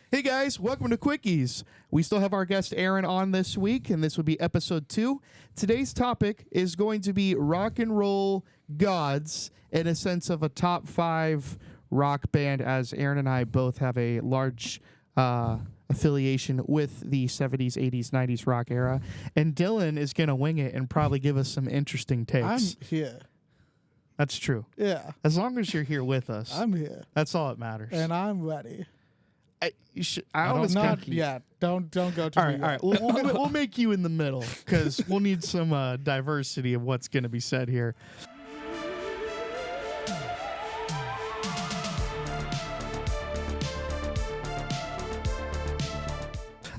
Hey guys, welcome to Quickies. We still have our guest Aaron on this week, and this would be episode 2. Today's topic is going to be rock and roll gods in a sense of a top 5 rock band, as Aaron and I both have a large affiliation with the 70s, 80s, 90s rock era. And Dylan is going to wing it and probably give us some interesting takes. I'm here. That's true. Yeah, As long as you're here with us, I'm here, that's all that matters. and I'm ready. I always Not kinda- yet. Don't go to All me right, yet. all right. We'll make you in the middle because we'll need some diversity of what's going to be said here.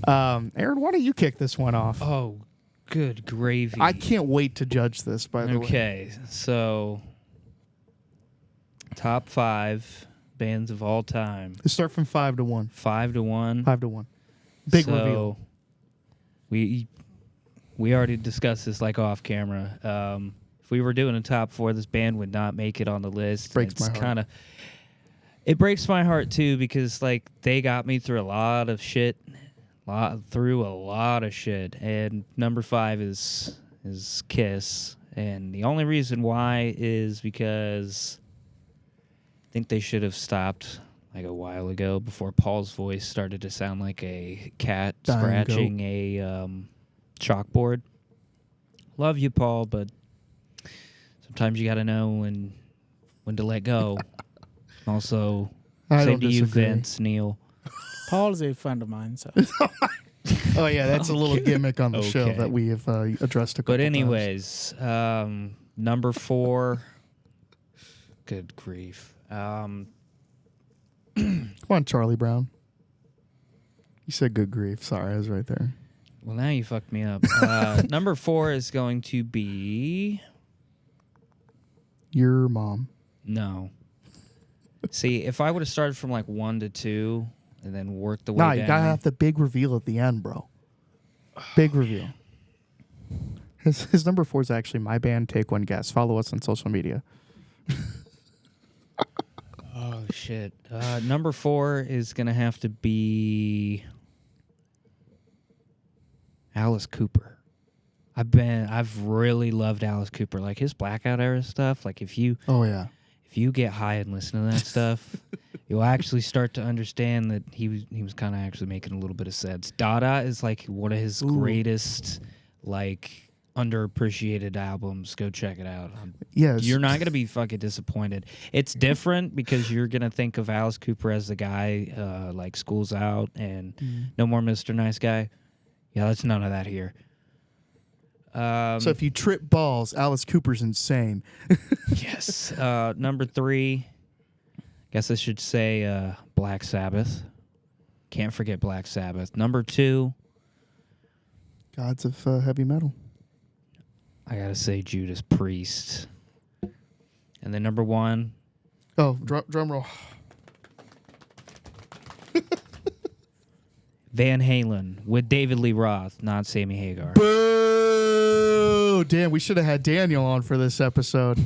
Aaron, why don't you kick this one off? Oh, good gravy. I can't wait to judge this, by the way. Okay, so top 5 bands of all time. Let's start from 5 to 1. 5 to 1. 5 to 1. Big so reveal. We already discussed this like off camera. If we were doing a top 4, this band would not make it on the list. Breaks my heart. It breaks my heart too because like they got me through a lot of shit. And number 5 is Kiss, and the only reason why is because I think they should have stopped like a while ago before Paul's voice started to sound like a cat Dying scratching a chalkboard. Love you, Paul, but sometimes you got to know when to let go. Also, I same don't to you, disagree. Vince, Neil. Paul's a friend of mine, so Oh, yeah, that's a little gimmick on the show Okay. that we have addressed a couple But times. anyways, number 4. Good grief. Come on, Charlie Brown. You said good grief. Sorry, I was right there. Well, now you fucked me up. Number 4 is going to be Your mom. no. See, if I would have started from like 1 to 2 and then worked the way Nah, down. you gotta have the big reveal at the end, bro. Big reveal. His number 4 is actually my band. Take One Guess. Follow us on social media. Oh shit. Number 4 is gonna have to be Alice Cooper. I've really loved Alice Cooper, like his Blackout era stuff. Like if you Oh yeah. get high and listen to that stuff, you'll actually start to understand that he was kind of actually making a little bit of sense. Dada is like one of his greatest, like underappreciated albums. Go check it out. Yes. You're not gonna be fucking disappointed. It's different because you're gonna think of Alice Cooper as the guy like School's Out and No More Mr. Nice Guy. Yeah, that's none of that here. So if you trip balls, Alice Cooper's insane. Yes. Number 3, guess I should say Black Sabbath. Can't forget Black Sabbath. Number 2, Gods of heavy metal. I gotta say Judas Priest. And then number 1, Oh, drum roll. Van Halen with David Lee Roth, not Sammy Hagar. Boo! Damn, we should have had Daniel on for this episode.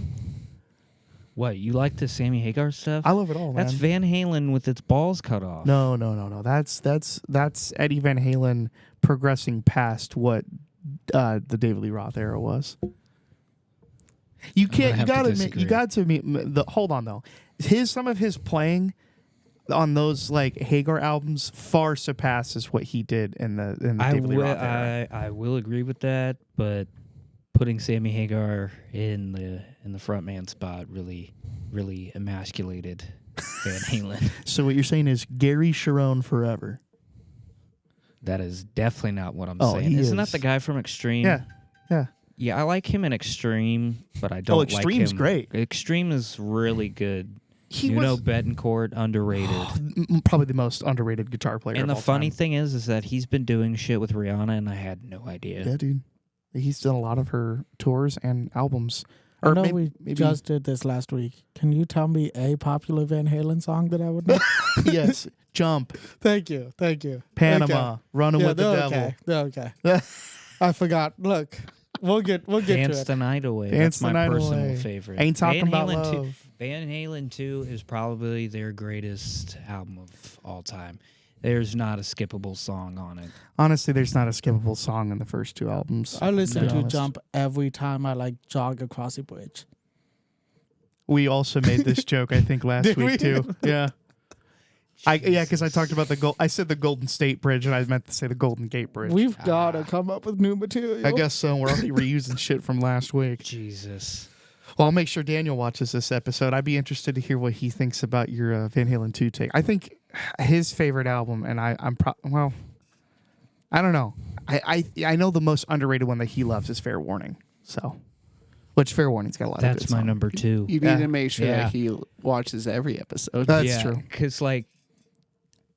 What, you like the Sammy Hagar stuff? I love it all, man. That's Van Halen with its balls cut off. No. That's Eddie Van Halen progressing past what the David Lee Roth era was. You can't. You gotta admit. You got to admit. Hold on though. Some of his playing on those like Hagar albums far surpasses what he did in the David Lee Roth era. I will agree with that, but putting Sammy Hagar in the front man spot really emasculated Van Halen. So what you're saying is Gary Sharon forever. That is definitely not what I'm Oh, saying. he Isn't is. that the guy from Extreme? Yeah. Yeah, I like him in Extreme, but I don't like him. Extreme's great. Extreme is really good. He Nuno was Betancourt, underrated. probably the most underrated guitar player. And of the all funny time. thing is that he's been doing shit with Rihanna, and I had no idea. Yeah, dude. He's done a lot of her tours and albums. I Or know maybe, we just did this last week. Can you tell me a popular Van Halen song that I would know? yes, Jump, Thank you. Panama, Running Yeah, with the they're Devil. okay. They're okay. I forgot. Look, we'll get Dance to the it. Night Away. Dance That's the my Night personal Away. favorite. Ain't talking about Halen love. Van Halen 2 is probably their greatest album of all time. There's not a skippable song on it. Honestly, there's not a skippable song in the first two albums. I listen be to honest. Jump every time I like jog across the bridge. We also made this joke, I think, last Did week we? too. Yeah. Because I talked about I said the Golden State Bridge, and I meant to say the Golden Gate Bridge. We've got to come up with new material. I guess so. We're already reusing shit from last week. Jesus. Well, I'll make sure Daniel watches this episode. I'd be interested to hear what he thinks about your Van Halen 2 take. I think his favorite album, and I don't know. I know the most underrated one that he loves is Fair Warning. So, which Fair Warning's got a lot of That's good my songs. number 2. You need Yeah. to make sure Yeah. that he watches every episode. That's true. Because like,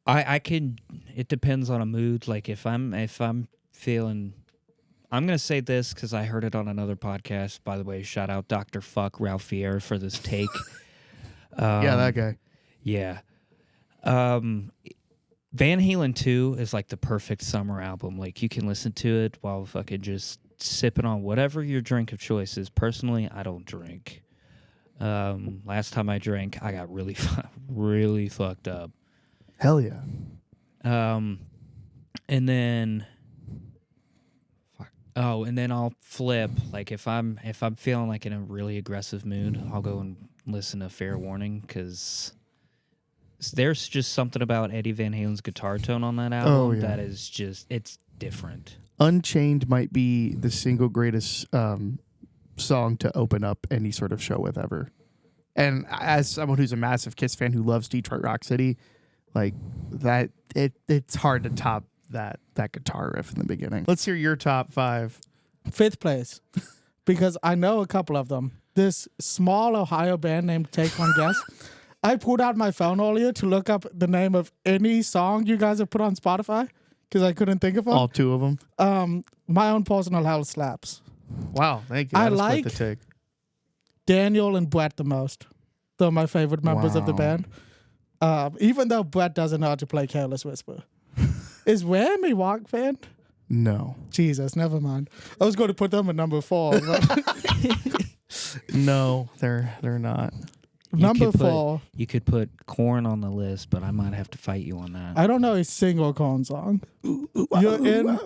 I can. It depends on a mood. Like if I'm feeling, I'm gonna say this because I heard it on another podcast. By the way, shout out Dr. Fuck Ralph Fier for this take. Yeah, that guy. Yeah. Van Halen 2 is like the perfect summer album. Like you can listen to it while fucking just sipping on whatever your drink of choice is. Personally, I don't drink. Last time I drank, I got really really fucked up. Hell yeah. And then and then I'll flip. Like if I'm feeling like in a really aggressive mood, I'll go and listen to Fair Warning because there's just something about Eddie Van Halen's guitar tone on that album that is just, it's different. Unchained might be the single greatest song to open up any sort of show with ever. And as someone who's a massive Kiss fan who loves Detroit Rock City, like that, it's hard to top that guitar riff in the beginning. Let's hear your top 5. 5th place, because I know a couple of them. This small Ohio band named Take One Guess. I pulled out my phone earlier to look up the name of any song you guys have put on Spotify because I couldn't think of them. All 2 of them. My Own Personal Hell slaps. Wow, thank you. I That is quite like- the take. Daniel and Brett the most. They're my favorite members of the Wow. band. Even though Brett doesn't know how to play Careless Whisper. Is Wham a rock band? No, Jesus, never mind. I was going to put them at number 4. But no, they're not. number could put- 4. You could put Korn on the list, but I might have to fight you on that, I don't know a single Korn song. You're in.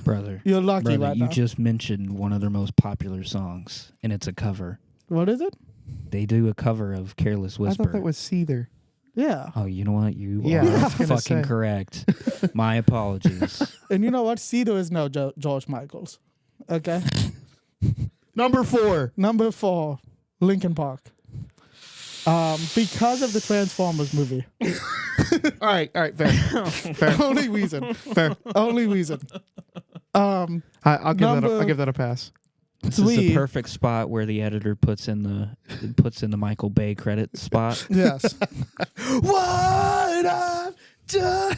brother. You're lucky Brother, right you now. just mentioned one of their most popular songs, and it's a cover. What is it? They do a cover of Careless I Whisper. thought that was Seether. Yeah. Oh, you know what? You Yeah, I are was gonna fucking say. correct. My apologies. And you know what? Cedar is no George Michaels. Okay. Number 4. Number 4, Linkin Park. Because of the Transformers movie. All right, fair. Only reason. Fair. Only reason. I'll Number- give that a pass. This is the 3. perfect spot where the editor puts in the Michael Bay credit spot. Yes. What I've done.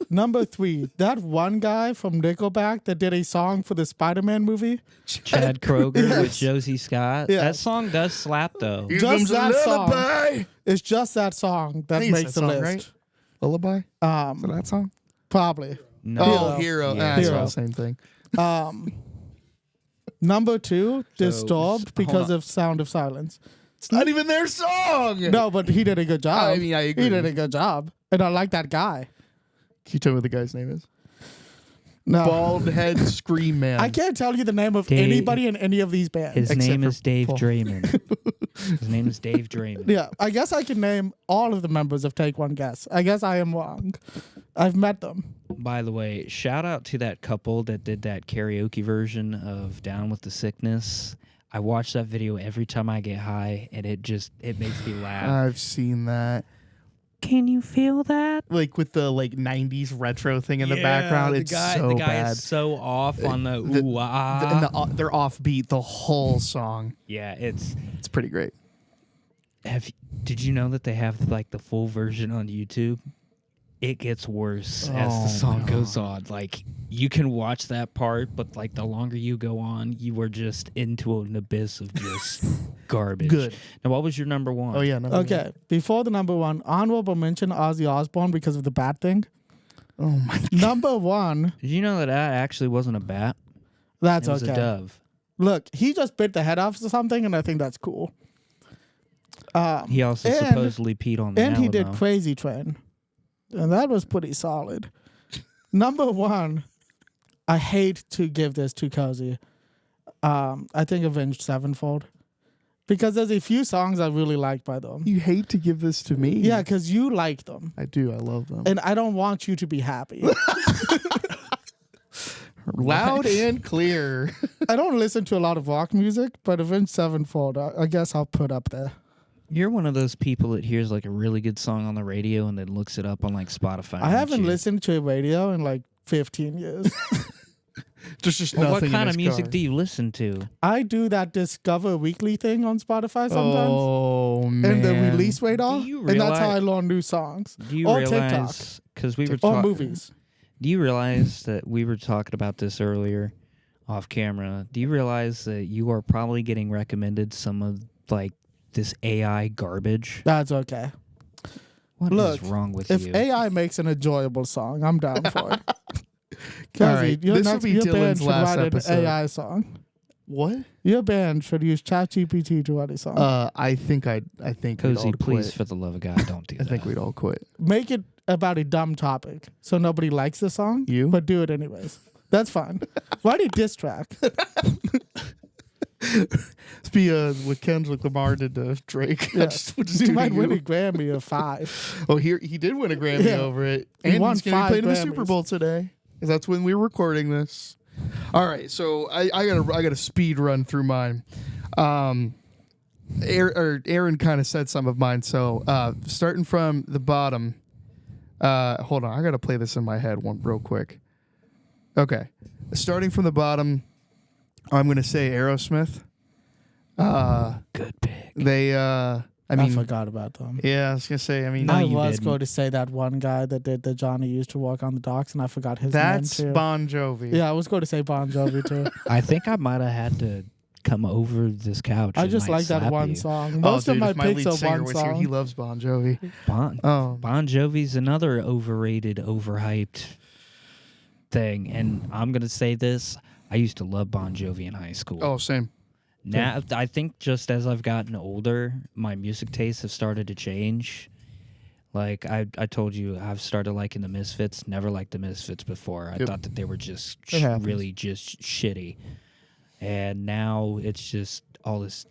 Number 3, that one guy from Nickelback that did a song for the Spider-Man movie. Chad Kroger with Yes. Josie Scott. Yes. That song does slap though. Here Just comes a that song. lullaby. It's just that song that I think it's makes that the song, list. right? Lullaby? Is that that song? Probably. No. Oh, Hero. Yeah. That's Hero. all the same thing. Number 2, So, Disturbed hold because on. of Sound of Silence. It's not even their song. No, but he did a good job. I mean, I agree. He did a good job. And I like that guy. Can you tell me what the guy's name is? No. Bald Head Scream Man. I can't tell you the name of Dave- anybody in any of these bands. His Except name for is Dave Paul. Draymond. His name is Dave Draymond. Yeah, I guess I can name all of the members of Take One Guess. I guess I am wrong. I've met them. By the way, shout out to that couple that did that karaoke version of Down with the Sickness. I watch that video every time I get high, and it makes me laugh. I've seen that. Can you feel that? Like with the 90s retro thing in the background. It's so the guy bad. is so off on the The- ooh ah. And they're offbeat the whole song. Yeah, it's. It's pretty great. Did you know that they have like the full version on YouTube? It gets worse as Oh, the song goes God. on. Like you can watch that part, but like the longer you go on, you are just into an abyss of just garbage. Good. Now, what was your number 1? Oh, yeah. No, Okay, before the number 1, honorable mention Ozzy Osbourne because of the bat thing. Oh, my. Number 1, Did you know that actually wasn't a bat? that's It was okay. a dove. Look, he just bit the head off something, and I think that's cool. He also and- supposedly peed on the And he did Alamo. Crazy Train. And that was pretty solid. Number 1, I hate to give this to Cozy. I think Avenged Sevenfold. Because there's a few songs I really like by them. You hate to give this to me. Yeah, because you like them. I do. I love them. And I don't want you to be happy. Loud and clear. I don't listen to a lot of rock music, but Avenged Sevenfold, I guess I'll put up there. You're one of those people that hears like a really good song on the radio and then looks it up on like Spotify. I haven't listened to a radio in like 15 years. Just Well, nothing. what kind in of his music car. do you listen to? I do that Discover Weekly thing on Spotify sometimes. Oh man. And the release radar. Do you And that's how I realize- learn new songs. Do you Or TikTok. realize? Because we were Or talking. movies. Do you realize that we were talking about this earlier, off camera? Do you realize that you are probably getting recommended some of like this AI garbage? That's okay. What is Look, wrong with If you? AI makes an enjoyable song, I'm down for it. All Kelsey, right, your this will next, be your Dylan's band should last write episode. an AI song. What? Your band should use ChatGPT to write a song. I think we'd Cozy, all please, quit. for the love of God, don't do I that. think we'd all quit. Make it about a dumb topic so nobody likes the song. You? But do it anyways. That's fine. Write a diss track. Let's be what Kendrick Lamar did to Drake. Yeah. We'll just You do might to win a you. Grammy or 5. Oh, he did win a Grammy Yeah. over it, He and won he's going to be 5 playing in the Super Grammys. Bowl today. 'Cause that's when we were recording this. All right, so I got to speed run through mine. Aaron kind of said some of mine. So starting from the bottom. Hold on, I got to play this in my head one real quick. Okay, starting from the bottom, I'm going to say Aerosmith. Good pick. They, I mean, forgot about them. yeah, I was gonna say. I mean, No, I you was didn't. going to say that one guy that did the Johnny used to walk on the docks, and I forgot his that's name too. Bon Jovi. Yeah, I was going to say Bon Jovi too. I think I might have had to come over this couch. I and just might like that slap one you. song. Oh, Most dude, of my if my picks lead are singer one was here, he song. loves Bon Jovi. Bon Oh, Jovi's another overrated, overhyped thing, and I'm gonna say this: I used to love Bon Jovi in high school. oh, same. Now I think just as I've gotten older, my music tastes have started to change. Like I told you, I've started liking the Misfits. Never liked the Misfits before. I Yep. thought that they were just It happens. really just shitty. And now it's just all this.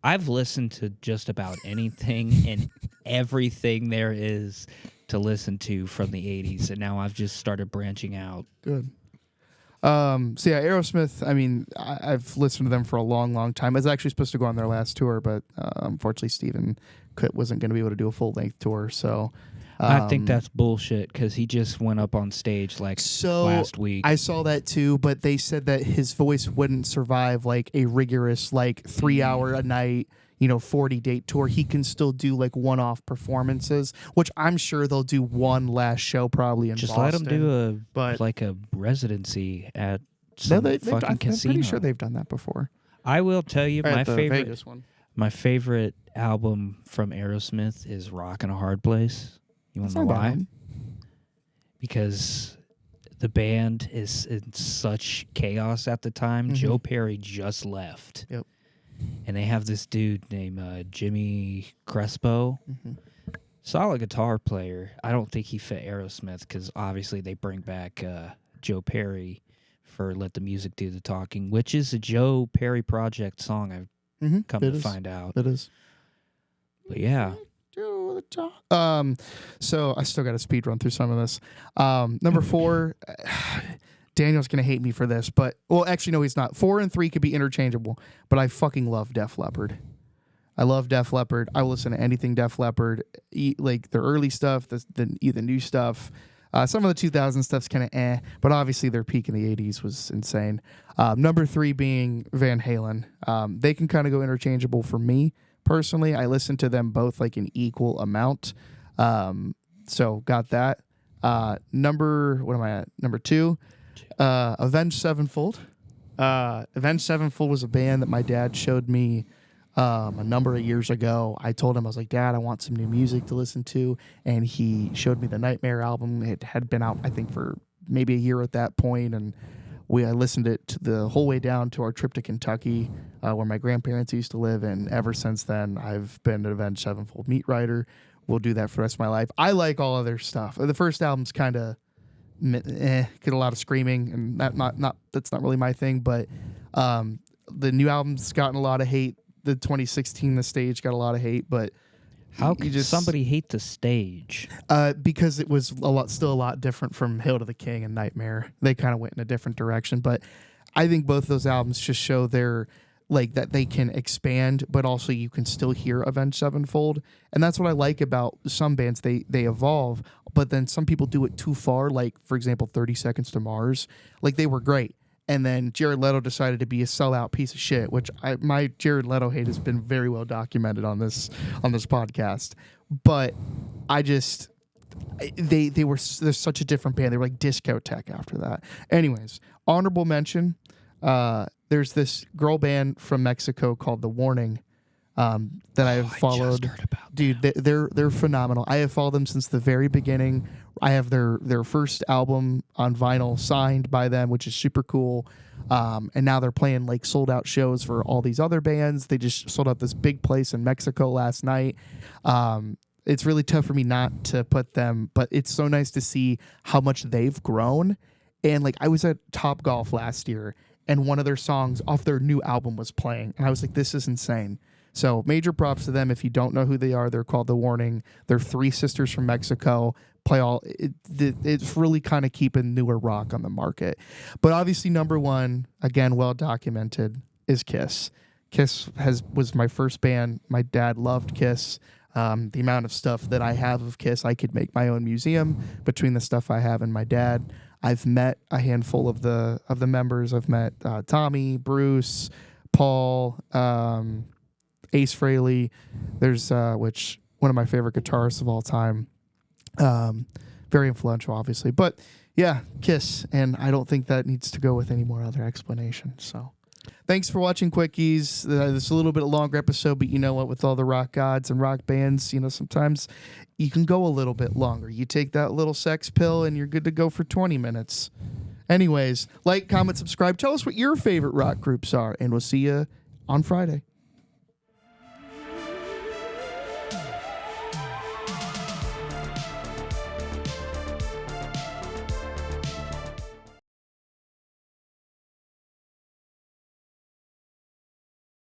I've listened to just about anything and everything there is to listen to from the 80s, and now I've just started branching out. Good. So yeah, Aerosmith. I mean, I've listened to them for a long, long time. I was actually supposed to go on their last tour, but unfortunately, Steven wasn't going to be able to do a full length tour. So I think that's bullshit because he just went up on stage like so. last week. I saw that too, but they said that his voice wouldn't survive like a rigorous 3-hour a night, 40-date tour. He can still do like one-off performances, which I'm sure they'll do one last show probably in just Boston. let him do but- a residency at No, some they've fucking I'm casino. pretty sure they've done that before. I will tell you, Or my at the favorite Vegas one. my favorite album from Aerosmith is "Rockin' a Hard Place." You want It's to know not a bad why? one. Because the band is in such chaos at the time. Mhm. Joe Perry just left. Yep. And they have this dude named Jimmy Crespo. Mhm. Solid guitar player. I don't think he fit Aerosmith because obviously they bring back Joe Perry for "Let the Music Do the Talking," which is a Joe Perry project song. I've Mhm. come It to is. find out. It is. But yeah, So I still got to speed run through some of this. Number 4, Daniel's gonna hate me for this, but actually no, he's not. 4 and 3 could be interchangeable, but I fucking love Def Leppard. I love Def Leppard. I will listen to anything Def Leppard, like their early stuff, the new stuff. Some of the 2000 stuff's kind of but obviously their peak in the 80s was insane. Number 3 being Van Halen. They can kind of go interchangeable for me personally. I listen to them both like an equal amount. So got that. What am I at? Number 2, Avenged Sevenfold. Avenged Sevenfold was a band that my dad showed me a number of years ago. I told him, I was like, Dad, I want some new music to listen to. And he showed me the Nightmare album. It had been out, I think, for maybe a year at that point. And I listened to it the whole way down to our trip to Kentucky, where my grandparents used to live. And ever since then, I've been an Avenged Sevenfold meat rider. will do that for the rest of my life. I like all of their stuff. The first album's kind of get a lot of screaming, and that's not really my thing. But the new album's gotten a lot of hate. The 2016 The Stage got a lot of hate, but How could somebody hate The Stage? because it was still a lot different from Hail to the King and Nightmare. They kind of went in a different direction, but I think both those albums just show their that they can expand, but also you can still hear Avenged Sevenfold, and that's what I like about some bands. They evolve, but then some people do it too far. Like for example, 30 Seconds to Mars. Like they were great. And then Jared Leto decided to be a sellout piece of shit, which my Jared Leto hate has been very well documented on this podcast. But they're such a different band. They were like discotheque after that. Anyways, honorable mention. There's this girl band from Mexico called The Warning that I have followed. I just heard about Dude, they're phenomenal. I have followed them since the very beginning. I have their first album on vinyl signed by them, which is super cool. And now they're playing like sold out shows for all these other bands. They just sold out this big place in Mexico last night. It's really tough for me not to put them, but it's so nice to see how much they've grown. And like I was at Top Golf last year, and one of their songs off their new album was playing, and I was like, this is insane. So major props to them. If you don't know who they are, they're called The Warning. They're three sisters from Mexico. It's really kind of keeping newer rock on the market. But obviously number one, again, well documented, is Kiss. Kiss was my first band. My dad loved Kiss. The amount of stuff that I have of Kiss, I could make my own museum between the stuff I have and my dad. I've met a handful of the members. I've met Tommy, Bruce, Paul, Ace Frehley. There's which one of my favorite guitarists of all time. Very influential, obviously. But yeah, Kiss, and I don't think that needs to go with any more other explanation. So thanks for watching Quickies. This is a little bit longer episode, but you know what? With all the rock gods and rock bands, sometimes you can go a little bit longer. You take that little sex pill and you're good to go for 20 minutes. Anyways, like, comment, subscribe. Tell us what your favorite rock groups are, and we'll see you on Friday.